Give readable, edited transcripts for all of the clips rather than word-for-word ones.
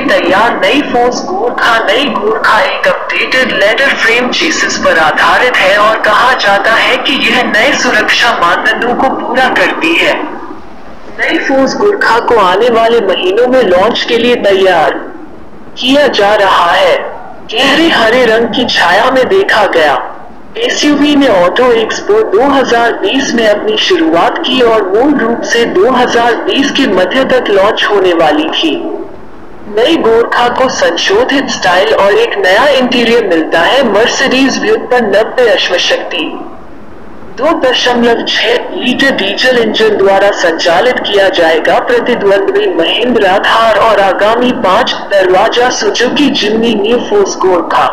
तैयार नई फोर्स गोरखा। नई गोरखा एक अपडेटेड लेदर फ्रेम चेसिस पर आधारित है और कहा जाता है कि यह नए सुरक्षा मानदंडों को पूरा करती है। नई फोर्स गोरखा को आने वाले महीनों में लॉन्च के लिए तैयार किया जा रहा है। गहरे हरे रंग की छाया में देखा गया एसयूवी ने ऑटो एक्सपो 2020 में अपनी शुरुआत की और मूल रूप से 2020 के मध्य तक लॉन्च होने वाली थी। नई गोरखा को संशोधित स्टाइल और एक नया इंटीरियर मिलता है। मर्सिडीज व्युत्पन्न 90 अश्वशक्ति 2.6 लीटर डीजल इंजन द्वारा संचालित किया जाएगा। प्रतिद्वंद्वी महिंद्रा थार और आगामी 5 दरवाजा Suzuki Jimny new force Gorkha.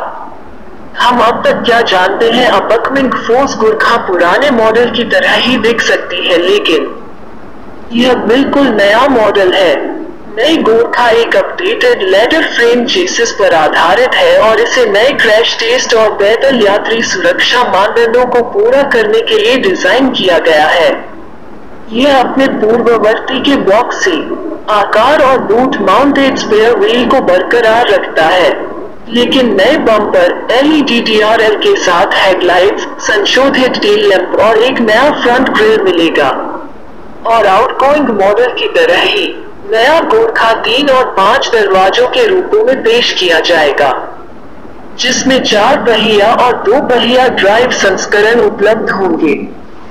हम अब तक क्या जानते हैं? अपकमिंग फोर्स गोरखा पुराने मॉडल की तरह ही दिख सकती है, लेकिन यह बिल्कुल नया मॉडल है। नई गोरखा एक अपडेटेड लेदर फ्रेम चेसिस पर आधारित है और इसे नए क्रैश टेस्ट और बेहतर यात्री सुरक्षा मानदंडों को पूरा करने के लिए डिजाइन किया गया है। यह अपने पूर्ववर्ती के बॉक्स से आकार और बूट माउंटेड स्पेयर व्हील को बरकरार रखता है, लेकिन नए बम्पर, एलईडी डीआरएल के साथ हेडलाइट्स, संशोधित टेल लैंप और एक नया फ्रंट ग्रिल मिलेगा। और आउटगोइंग मॉडल की तरह ही नया गोरखा 3 और 5 दरवाजों के रूपों में पेश किया जाएगा, जिसमें 4 पहिया और 2 पहिया ड्राइव संस्करण उपलब्ध होंगे।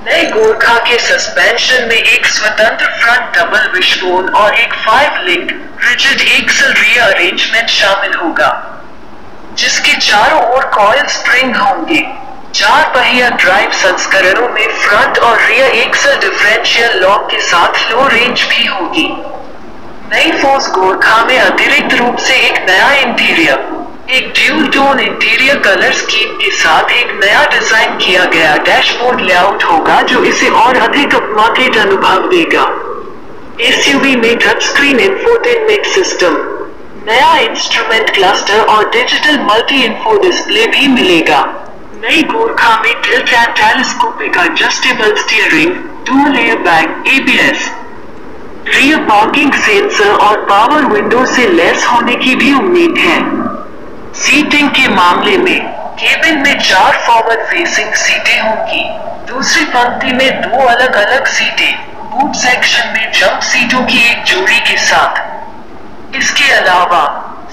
नए गोरखा के सस्पेंशन में एक स्वतंत्र फ्रंट डबल विशबोन और एक 5 link rigid axle rear arrangement शामिल होगा, जिसके चारों ओर कॉइल स्प्रिंग होंगे। 4 पहिया ड्राइव संस्करणों में फ्रंट और रियर एक्सल डिफरेंशियल लॉक के साथ लो रेंज भी होगी। नई फोर्स गोरखा में अतिरिक्त रूप से एक नया इंटीरियर, एक dual tone interior colour scheme के साथ एक नया डिजाइन किया गया डैशबोर्ड लेआउट होगा, जो इसे और अधिक अपमार्केट अनुभव देगा। एसयूवी में टच स्क्रीन इंफोटेनमेंट सिस्टम, नया इंस्ट्रूमेंट क्लस्टर और डिजिटल मल्टी इंफो डिस्प्ले भी मिलेगा। नई गोरखा में tilt and telescopic adjustable steering, dual airbag, ABS, rear parking sensor और पावर विंडो से लैस होने की भी उम्मीद है। सीटिंग के मामले में केबिन में 4 फॉरवर्ड फेसिंग सीटें होंगी, दूसरी पंक्ति में 2 अलग अलग सीटें, बूट सेक्शन में जंप सीटों की एक जोड़ी के साथ। इसके अलावा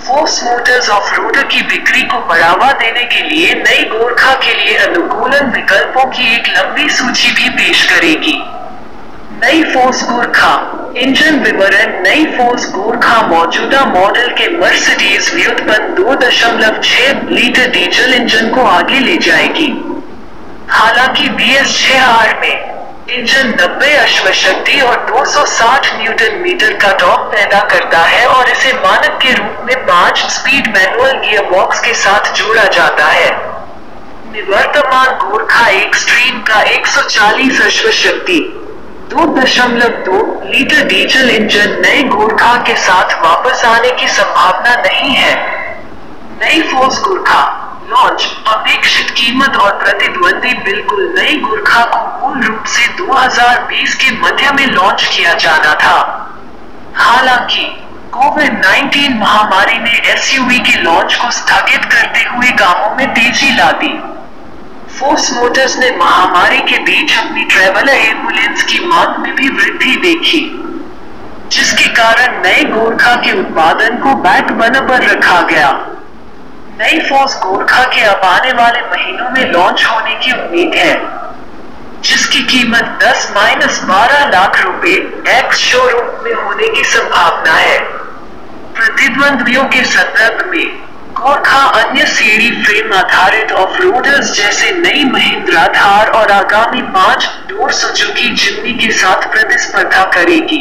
फोर्स मोटर्स ऑफ रोडर की बिक्री को बढ़ावा देने के लिए नई गोरखा के लिए अनुकूलन विकल्पों की एक लंबी सूची भी पेश करेगी। नई फोर्स गोरखा इंजन विवरण। नई फोर्स गोरखा मौजूदा मॉडल के मर्सिडीज व्युत्पन्न 2.6 लीटर डीजल इंजन को आगे ले जाएगी। हालांकि BS6R में इंजन 90 अश्वशक्ति और 260 न्यूटन मीटर का टॉर्क पैदा करता है और इसे मानक के रूप में 5 स्पीड मैनुअल गियरबॉक्स के साथ जोड़ा जाता है। निवर्तमान गोरखा एक्सट्रीम का 140 अश्वशक्ति 2.2 लीटर डीजल इंजन नए गोरखा के साथ वापस आने की संभावना नहीं है। नई फोर्स गोरखा लॉन्च। अपेक्षित कीमत और प्रतिद्वंदी। बिल्कुल नई गोरखा को मूल रूप से 2020 के मध्य में लॉन्च किया जाना था। हालांकि कोविड-19 महामारी ने एसयूवी के लॉन्च को स्थगित करते हुए कामों में तेजी ला दी। फोर्स मोटर्स ने महामारी के बीच अपनी ट्रैवलर एम्बुलेंस की मांग में भी वृद्धि देखी, जिसके कारण नए गोरखा के उत्पादन को बैक बर्नर पर रखा गया। नई फोर्स गोरखा के अब आने वाले महीनों में लॉन्च होने की उम्मीद है, जिसकी कीमत 10-12 लाख रुपए एक्स शोरूम में होने की संभावना है। प्रतिद्वंद्वियों के संदर्भ में गोरखा अन्य सीढ़ी फ्रेम आधारित ऑफ-रोडर्स जैसे नई महिंद्रा थार और आगामी 5 डोर सुजुकी जिम्नी के साथ प्रतिस्पर्धा करेगी।